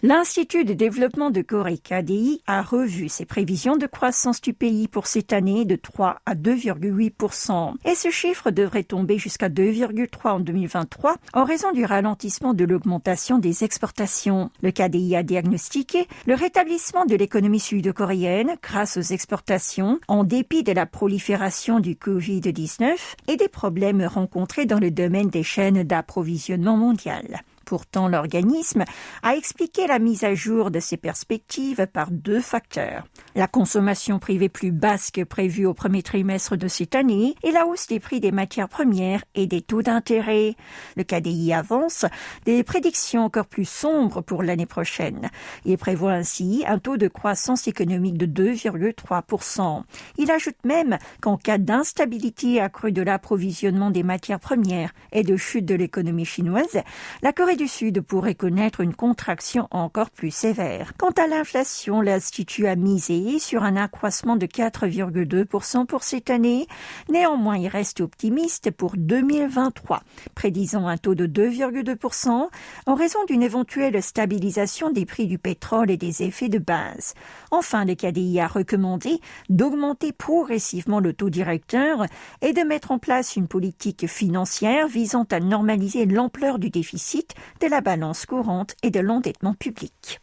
L'Institut de développement de Corée KDI a revu ses prévisions de croissance du pays pour cette année de 3 à 2,8%. Et ce chiffre devrait tomber jusqu'à 2,3% en 2023 en raison du ralentissement de l'augmentation des exportations. Le KDI a diagnostiqué le rétablissement de l'économie sud-coréenne grâce aux exportations en dépit de la prolifération du Covid-19 et des problèmes rencontrés dans le domaine des chaînes d'approvisionnement mondiales. Pourtant, l'organisme a expliqué la mise à jour de ces perspectives par deux facteurs. La consommation privée plus basse que prévue au premier trimestre de cette année et la hausse des prix des matières premières et des taux d'intérêt. Le KDI avance des prédictions encore plus sombres pour l'année prochaine. Il prévoit ainsi un taux de croissance économique de 2,3%. Il ajoute même qu'en cas d'instabilité accrue de l'approvisionnement des matières premières et de chute de l'économie chinoise, la Corée du Sud pourrait connaître une contraction encore plus sévère. Quant à l'inflation, l'Institut a misé sur un accroissement de 4,2% pour cette année. Néanmoins, il reste optimiste pour 2023, prédisant un taux de 2,2% en raison d'une éventuelle stabilisation des prix du pétrole et des effets de base. Enfin, le KDI a recommandé d'augmenter progressivement le taux directeur et de mettre en place une politique financière visant à normaliser l'ampleur du déficit, de la balance courante et de l'endettement public.